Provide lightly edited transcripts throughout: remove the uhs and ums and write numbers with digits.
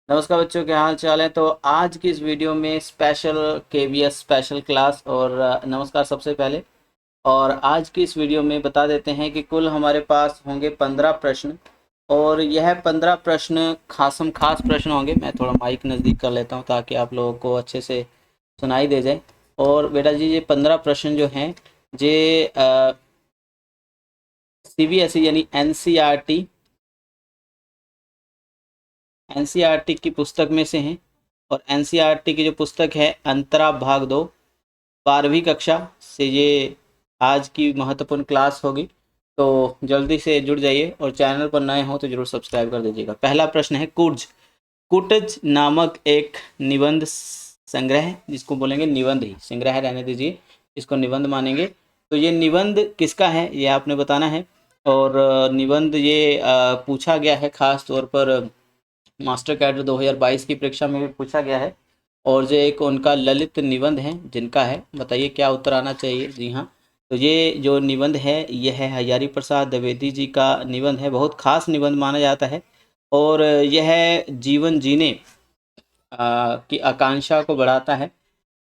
नमस्कार बच्चों, क्या हाल चाल है। तो आज की इस वीडियो में स्पेशल केवीएस स्पेशल क्लास और नमस्कार सबसे पहले। और आज की इस वीडियो में बता देते हैं कि कुल हमारे पास होंगे 15 प्रश्न। और यह 15 प्रश्न खासम खास प्रश्न होंगे। मैं थोड़ा माइक नज़दीक कर लेता हूं ताकि आप लोगों को अच्छे से सुनाई दे जाए। और बेटा जी, ये 15 प्रश्न जो हैं ये सीबीएसई यानी एनसीईआरटी की पुस्तक में से हैं। और एनसीईआरटी की जो पुस्तक है अंतरा भाग 2 12वीं कक्षा से ये आज की महत्वपूर्ण क्लास होगी। तो जल्दी से जुड़ जाइए और चैनल पर नए हो तो जरूर सब्सक्राइब कर दीजिएगा। पहला प्रश्न है कूर्ज। कुटज नामक एक निबंध संग्रह, जिसको बोलेंगे निबंध ही, संग्रह रहने दीजिए, इसको निबंध मानेंगे। तो ये निबंध किसका है ये आपने बताना है। और निबंध ये पूछा गया है खास तौर पर मास्टर कैडर 2022 की परीक्षा में भी पूछा गया है। और जो एक उनका ललित निबंध है जिनका है, बताइए क्या उत्तर आना चाहिए। जी हाँ, तो ये जो निबंध है यह है हजारी प्रसाद द्विवेदी जी का निबंध है। बहुत खास निबंध माना जाता है। और यह जीवन जीने की आकांक्षा को बढ़ाता है।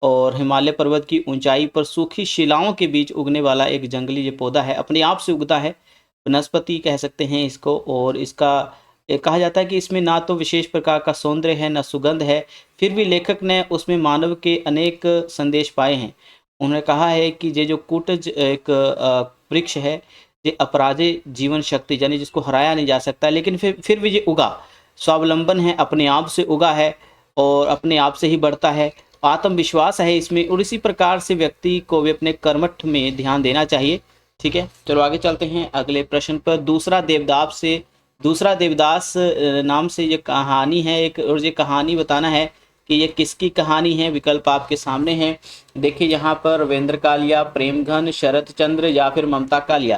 और हिमालय पर्वत की ऊंचाई पर सूखी शिलाओं के बीच उगने वाला एक जंगली ये पौधा है, अपने आप से उगता है, वनस्पति कह सकते हैं इसको। और इसका ये कहा जाता है कि इसमें ना तो विशेष प्रकार का सौंदर्य है न सुगंध है, फिर भी लेखक ने उसमें मानव के अनेक संदेश पाए हैं। उन्होंने कहा है कि ये जो कुटज एक वृक्ष है, ये अपराजित जीवन शक्ति यानी जिसको हराया नहीं जा सकता, लेकिन फिर भी ये उगा, स्वावलंबन है, अपने आप से उगा है और अपने आप से ही बढ़ता है। आत्मविश्वास है इसमें, और इसी प्रकार से व्यक्ति को भी अपने कर्मठ में ध्यान देना चाहिए। ठीक है, चलो आगे चलते हैं अगले प्रश्न पर। दूसरा देवदास नाम से ये कहानी है एक, और ये कहानी बताना है कि ये किसकी कहानी है। विकल्प आपके सामने हैं। देखिए यहाँ पर रविंद्र कालिया, प्रेमघन, शरत चंद्र या फिर ममता कालिया।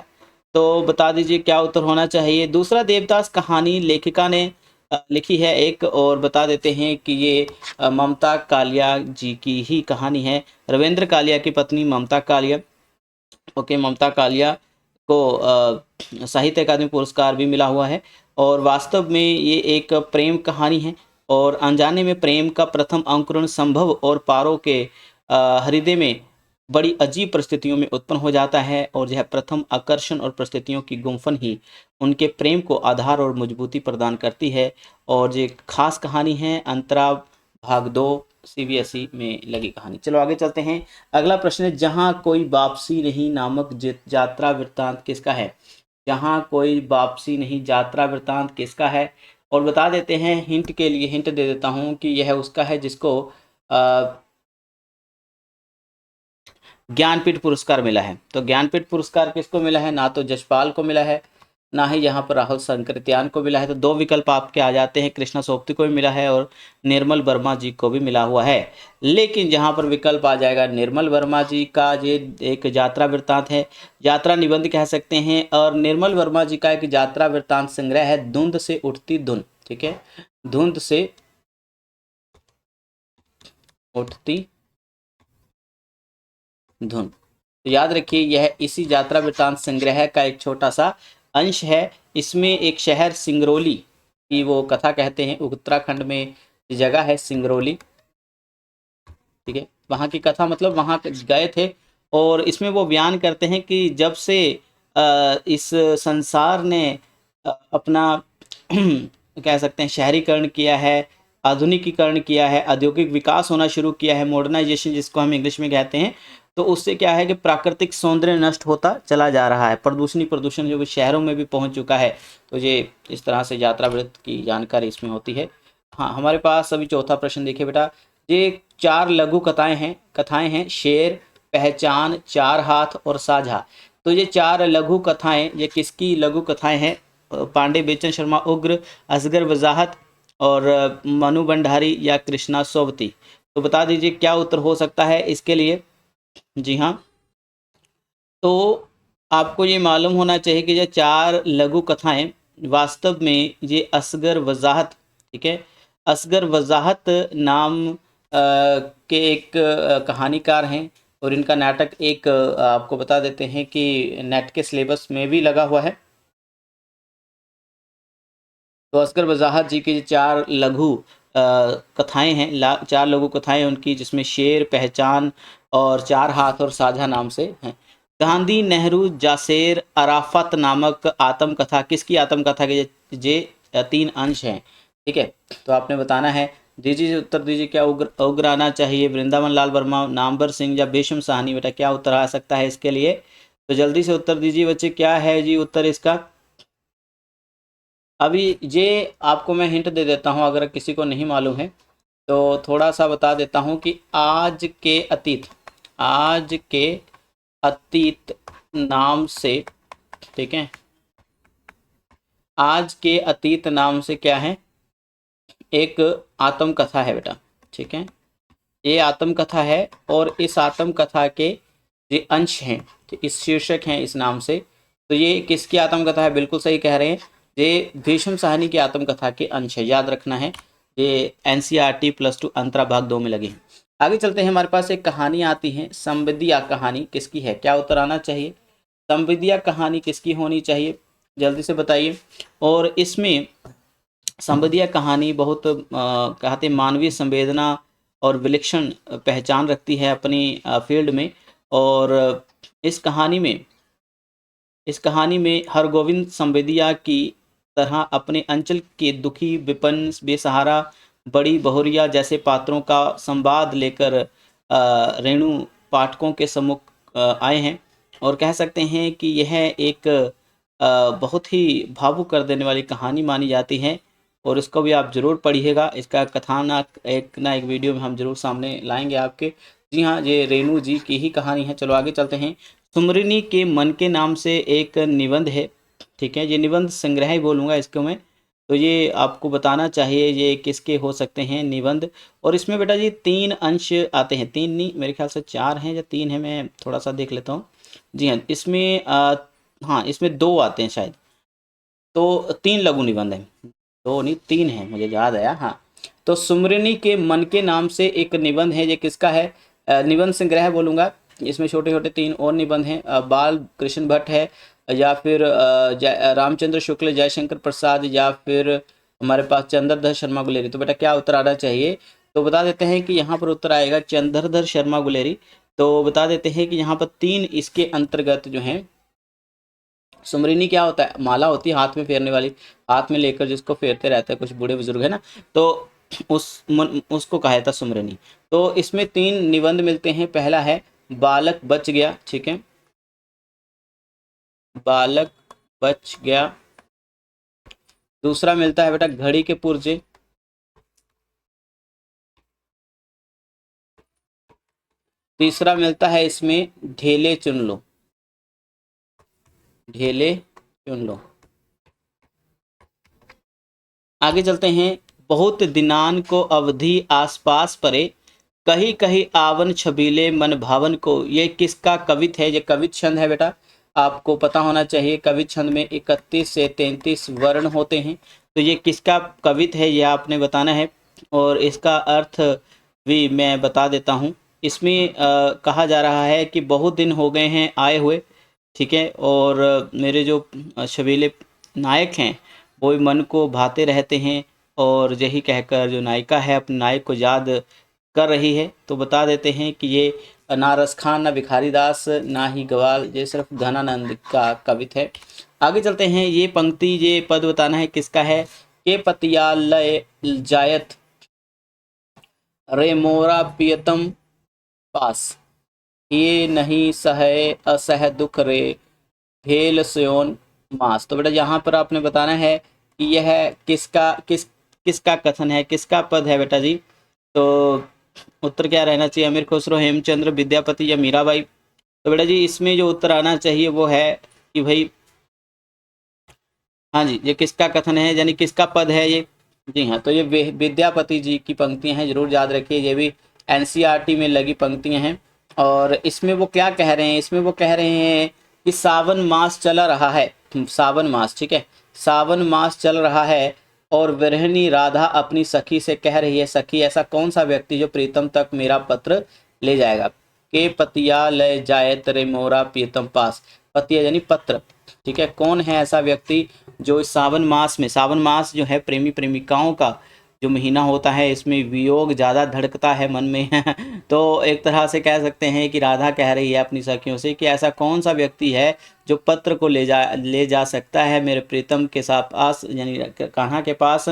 तो बता दीजिए क्या उत्तर होना चाहिए। दूसरा देवदास कहानी लेखिका ने लिखी है एक, और बता देते हैं कि ये ममता कालिया जी की ही कहानी है। रविंद्र कालिया की पत्नी ममता कालिया। ओके, ममता कालिया को साहित्य अकादमी पुरस्कार भी मिला हुआ है। और वास्तव में ये एक प्रेम कहानी है। और अनजाने में प्रेम का प्रथम अंकुरण संभव और पारो के हृदय में बड़ी अजीब परिस्थितियों में उत्पन्न हो जाता है। और यह प्रथम आकर्षण और परिस्थितियों की गुम्फन ही उनके प्रेम को आधार और मजबूती प्रदान करती है। और ये खास कहानी है अंतरा भाग 2 सीबीएसई में लगी कहानी। चलो आगे चलते हैं। अगला प्रश्न है जहाँ कोई वापसी नहीं नामक यात्रा वृत्तांत किसका है। जहाँ कोई वापसी नहीं यात्रा वृत्तांत किसका है। और बता देते हैं, हिंट के लिए हिंट दे देता हूँ कि यह उसका है जिसको ज्ञानपीठ पुरस्कार मिला है। तो ज्ञानपीठ पुरस्कार किसको मिला है, ना तो जसपाल को मिला है, ना ही यहाँ पर राहुल संकृत्यान को मिला है। तो दो विकल्प आपके आ जाते हैं, कृष्णा सोपती को भी मिला है और निर्मल वर्मा जी को भी मिला हुआ है। लेकिन जहाँ पर विकल्प आ जाएगा निर्मल वर्मा जी का, ये एक यात्रा वृत्तांत है, यात्रा निबंध कह सकते हैं। और निर्मल वर्मा जी का एक यात्रा वृत्तांत संग्रह है धुंध से उठती धुन। ठीक है, धुंध से उठती धुन। तो याद रखिए यह इसी यात्रा वृत्तांत संग्रह का एक छोटा सा अंश है। इसमें एक शहर सिंगरौली की वो कथा कहते हैं, उत्तराखंड में जगह है सिंगरौली। ठीक है, वहाँ की कथा मतलब वहाँ गए थे। और इसमें वो बयान करते हैं कि जब से इस संसार ने अपना कह सकते हैं शहरीकरण किया है, आधुनिकीकरण किया है, औद्योगिक विकास होना शुरू किया है, मॉडर्नाइजेशन जिसको हम इंग्लिश में कहते हैं। तो उससे क्या है कि प्राकृतिक सौंदर्य नष्ट होता चला जा रहा है, प्रदूषण जो शहरों में भी पहुंच चुका है। तो ये इस तरह से यात्रा वृत्त की जानकारी इसमें होती है। हाँ, हमारे पास अभी चौथा प्रश्न देखिए बेटा। ये चार लघु कथाएं हैं शेर, पहचान, चार हाथ और साझा। तो ये चार लघु कथाएं, ये किसकी लघु कथाएं हैं। पांडे बेचन शर्मा उग्र, असगर वजाहत और मनु भंडारी या कृष्णा सोबती। तो बता दीजिए क्या उत्तर हो सकता है इसके लिए। जी हाँ, तो आपको ये मालूम होना चाहिए कि ये चार लघु कथाएं वास्तव में ये असगर वजाहत, ठीक है, असगर वजाहत नाम के एक कहानीकार हैं। और इनका नाटक एक आपको बता देते हैं कि नेट के सिलेबस में भी लगा हुआ है। तो असगर वजाहत जी के चार लघु कथाएं हैं, 4 लघु कथाएं उनकी, जिसमें शेर, पहचान और 4 हाथ और साझा नाम से हैं। गांधी, नेहरू, जासेर, अराफत नामक आत्मकथा किसकी आत्मकथा के जे 3 अंश हैं। ठीक है, तो आपने बताना है। दीजिए उत्तर दीजिए, क्या उग्र आना चाहिए, वृंदावन लाल वर्मा, नामवर सिंह या भीष्म साहनी। बेटा क्या उत्तर आ सकता है इसके लिए, तो जल्दी से उत्तर दीजिए बच्चे, क्या है जी उत्तर इसका। अभी ये आपको मैं हिंट दे देता हूँ, अगर किसी को नहीं मालूम है तो थोड़ा सा बता देता हूँ कि आज के अतीत नाम से, ठीक है, आज के अतीत नाम से क्या है, एक आत्मकथा है बेटा। ठीक है, ये आत्मकथा है और इस आत्मकथा के ये अंश हैं, तो इस शीर्षक हैं इस नाम से। तो ये किसकी आत्मकथा है, बिल्कुल सही कह रहे हैं, ये भीष्म साहनी की आत्मकथा के अंश है, याद रखना है। ये NCERT +2 अंतरा भाग 2 में लगे हैं। आगे चलते हैं, हमारे पास एक कहानी आती है, संविदिया कहानी किसकी है, क्या उत्तर आना चाहिए, संविदिया कहानी किसकी होनी चाहिए, जल्दी से बताइए। और इसमें संविदिया कहानी बहुत कहते मानवीय संवेदना और विलक्षण पहचान रखती है अपनी फील्ड में। और इस कहानी में हरगोविंद संवेदिया की तरह अपने अंचल के दुखी, विपन्न, बेसहारा, बड़ी बहुरिया जैसे पात्रों का संवाद लेकर रेणु पाठकों के सम्मुख आए हैं। और कह सकते हैं कि यह एक बहुत ही भावुक कर देने वाली कहानी मानी जाती है, और इसको भी आप ज़रूर पढ़िएगा। इसका कथानक एक ना एक वीडियो में हम जरूर सामने लाएंगे आपके। जी हाँ, ये रेणु जी की ही कहानी है। चलो आगे चलते हैं। सुमरिनी के मन के नाम से एक निबंध है। ठीक है, ये निबंध संग्रह ही बोलूँगा इसको मैं, तो ये आपको बताना चाहिए ये किसके हो सकते हैं निबंध। और इसमें बेटा जी 3 अंश आते हैं, 3 नहीं मेरे ख्याल से 4 हैं या 3 हैं, मैं थोड़ा सा देख लेता हूँ। जी हाँ, इसमें हाँ इसमें 2 आते हैं शायद, तो 3 लघु निबंध हैं, 2 नहीं 3 हैं, मुझे याद आया। हाँ, तो सुमरिनी के मन के नाम से एक निबंध है, ये किसका है, निबंध संग्रह बोलूँगा। इसमें छोटे छोटे 3 और निबंध हैं, बाल कृष्ण भट्ट है, या फिर रामचंद्र शुक्ल, जयशंकर प्रसाद, या फिर हमारे पास चंद्रधर शर्मा गुलेरी। तो बेटा क्या उत्तर आना चाहिए, तो बता देते हैं कि यहाँ पर उत्तर आएगा चंद्रधर शर्मा गुलेरी। तो बता देते हैं कि यहाँ पर 3 इसके अंतर्गत जो हैं। सुमरिनी क्या होता है, माला होती है हाथ में फेरने वाली, हाथ में लेकर जिसको फेरते रहते हैं कुछ बूढ़े बुजुर्ग है ना, तो उसको कहा जाता सुमरिनी। तो इसमें 3 निबंध मिलते हैं। पहला है बालक बच गया, ठीक है, बालक बच गया। दूसरा मिलता है बेटा घड़ी के पुर्जे। तीसरा मिलता है इसमें ढेले चुन लो, ढेले चुन लो। आगे चलते हैं। बहुत दिनान को अवधि आसपास परे, कहीं कहीं आवन छबीले मन भावन को। ये किसका कवित है, ये कवित छंद है बेटा, आपको पता होना चाहिए। कवित छंद में 31 से 33 वर्ण होते हैं, तो ये किसका कवित है ये आपने बताना है। और इसका अर्थ भी मैं बता देता हूँ। इसमें कहा जा रहा है कि बहुत दिन हो गए हैं आए हुए, ठीक है, और मेरे जो छबीले नायक हैं वो मन को भाते रहते हैं, और यही कहकर जो नायिका है अपने नायक को याद कर रही है। तो बता देते हैं कि ये ना रस खान, ना भिखारी दास, ना ही ग्वाल, ये सिर्फ घनानंद का कवित है। आगे चलते हैं। ये पंक्ति, ये पद बताना है किसका है। के पतियालय जायत रे मोरा पियतम पास, ये नहीं सहे असह दुख रे भेल सोन मास। तो बेटा यहाँ पर आपने बताना है कि यह किसका कथन है, किसका पद है बेटा जी। तो उत्तर क्या रहना चाहिए, अमीर खुसरो, हेमचंद्र, विद्यापति या मीराबाई। तो बेटा जी इसमें जो उत्तर आना चाहिए वो है कि भाई, हाँ जी, ये किसका कथन है यानी किसका पद है ये। जी हाँ, तो ये विद्यापति जी की पंक्तियां हैं, जरूर याद रखिए। ये भी NCERT में लगी पंक्तियां हैं। और इसमें वो क्या कह रहे हैं, इसमें वो कह रहे हैं कि सावन मास चला रहा है, सावन मास, ठीक है, सावन मास चल रहा है, और विरहिणी राधा अपनी सखी से कह रही है, सखी ऐसा कौन सा व्यक्ति जो प्रीतम तक मेरा पत्र ले जाएगा। के पतिया ले जाए तेरे मोरा प्रीतम पास, पतिया यानी पत्र, ठीक है, कौन है ऐसा व्यक्ति जो इस सावन मास में, सावन मास जो है प्रेमी प्रेमिकाओं का जो महीना होता है इसमें वियोग ज़्यादा धड़कता है मन में तो एक तरह से कह सकते हैं कि राधा कह रही है अपनी सखियों से कि ऐसा कौन सा व्यक्ति है जो पत्र को ले जा सकता है मेरे प्रीतम के साथ पास, यानी कान्हा के पास।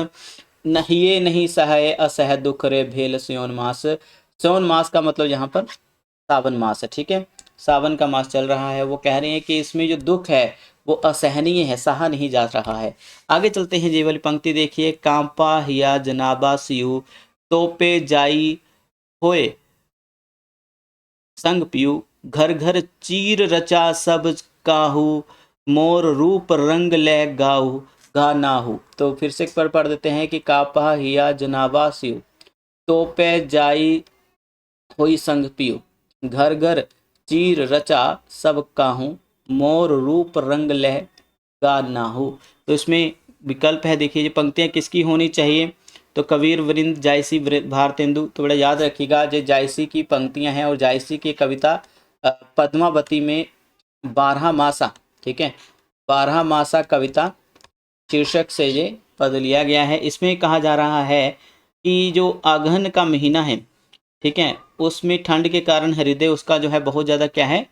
नहीं ये नहीं सहे असह दुख रे भेल स्योन मास। स्योन मास का मतलब यहाँ पर सावन मास है, ठीक है, सावन का मास चल रहा है। वो कह रहे हैं कि इसमें जो दुख है वो असहनीय है, सहा नहीं जा रहा है। आगे चलते हैं, ये वाली पंक्ति देखिए, कांपा हिया जनाबा सियु तोपे जाई होए संग पियु घर घर चीर रचा सब काहू मोर रूप रंग ले गाऊ गा नाहू। तो फिर से एक बार पढ़ देते हैं कि कापा हिया जनाबा सियु तोपे जाई होई संग पियु घर घर चीर रचा सब काहू मोर रूप रंग लह गा नाहू। तो इसमें विकल्प है, देखिए ये पंक्तियाँ किसकी होनी चाहिए, तो कबीर वृंद जायसी भारतेंदु। तो बड़ा याद रखिएगा, जो जायसी की पंक्तियाँ हैं और जायसी की कविता पद्मावती में 12 मासा, ठीक है, 12 मासा कविता शीर्षक से ये पद लिया गया है। इसमें कहा जा रहा है कि जो अगहन का महीना है, ठीक है, उसमें ठंड के कारण हृदय उसका जो है बहुत ज़्यादा क्या है,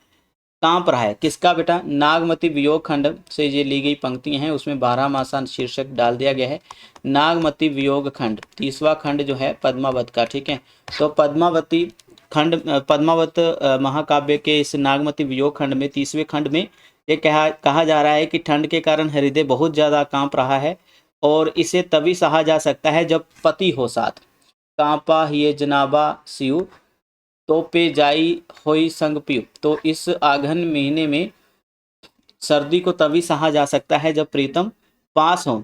कांप रहा है। किसका बेटा, नागमती वियोग खंड से ये ली गई पंक्तियां हैं, उसमें 12 मासा शीर्षक डाल दिया गया है। नागमती वियोग खंड 30वां खंड जो है पद्मावत का, ठीक है। तो पद्मावती खंड, पद्मावत महाकाव्य के इस नागमती वियोग खंड में 30वें खंड में ये कहा जा रहा है कि ठंड के कारण हृदय बहुत ज़्यादा कांप रहा है और इसे तभी सहा जा सकता है जब पति हो साथ। कांपा ये जनाबा सियु तो पे जाई होई संग पियु। तो इस आघन महीने में सर्दी को तभी सहा जा सकता है जब प्रीतम पास हो,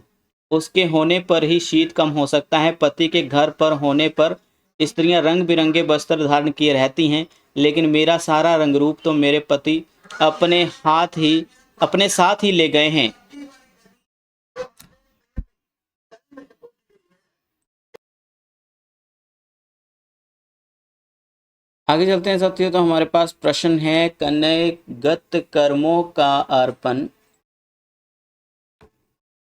उसके होने पर ही शीत कम हो सकता है। पति के घर पर होने पर स्त्रियां रंग बिरंगे वस्त्र धारण किए रहती हैं, लेकिन मेरा सारा रंग रूप तो मेरे पति अपने साथ ही ले गए हैं। आगे चलते हैं साथियों, तो हमारे पास प्रश्न है, कन्यगत कर्मों का अर्पण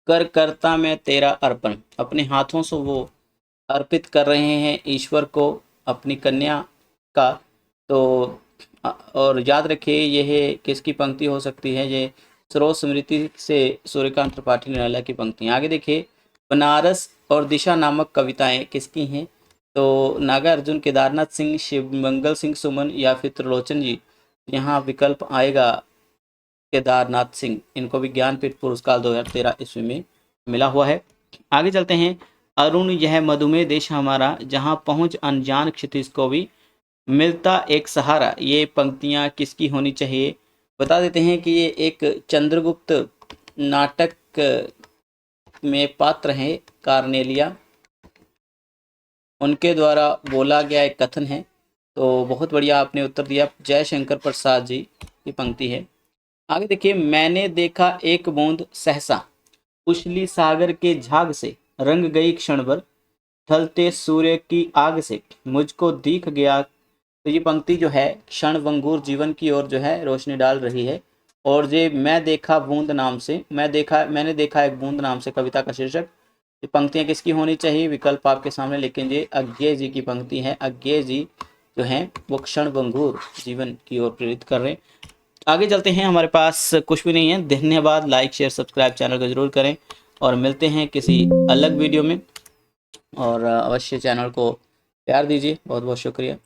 कर करता मैं तेरा अर्पण। अपने हाथों से वो अर्पित कर रहे हैं ईश्वर को अपनी कन्या का। तो और याद रखिए यह किसकी पंक्ति हो सकती है, ये स्रोत स्मृति से सूर्यकांत त्रिपाठी निराला की पंक्तियाँ। आगे देखिए, बनारस और दिशा नामक कविताएं किसकी हैं, तो नागार्जुन, केदारनाथ सिंह, शिवमंगल सिंह सुमन या फिर त्रिलोचन जी। यहाँ विकल्प आएगा केदारनाथ सिंह, इनको भी ज्ञानपीठ पुरस्कार 2013 ईस्वी में मिला हुआ है। आगे चलते हैं, अरुण यह मधुमेह देश हमारा जहाँ पहुँच अनजान क्षितिज को भी मिलता एक सहारा। ये पंक्तियाँ किसकी होनी चाहिए, बता देते हैं कि ये एक चंद्रगुप्त नाटक में पात्र हैं कार्नेलिया, उनके द्वारा बोला गया एक कथन है। तो बहुत बढ़िया आपने उत्तर दिया, जयशंकर प्रसाद जी की पंक्ति है। आगे देखिए, मैंने देखा एक बूंद सहसा उछली सागर के झाग से रंग गई क्षण भर ढलते सूर्य की आग से मुझको दिख गया। तो ये पंक्ति जो है क्षण भंगुर जीवन की ओर जो है रोशनी डाल रही है। और ये मैंने देखा एक बूंद नाम से कविता का शीर्षक। ये पंक्तियाँ किसकी होनी चाहिए, विकल्प आपके सामने, लेकिन ये अज्ञेय जी की पंक्ति है। अज्ञेय जी जो हैं वो क्षण भंगुर जीवन की ओर प्रेरित कर रहे हैं। आगे चलते हैं, हमारे पास कुछ भी नहीं है। धन्यवाद, लाइक शेयर सब्सक्राइब चैनल को जरूर करें और मिलते हैं किसी अलग वीडियो में। और अवश्य चैनल को प्यार दीजिए। बहुत बहुत शुक्रिया।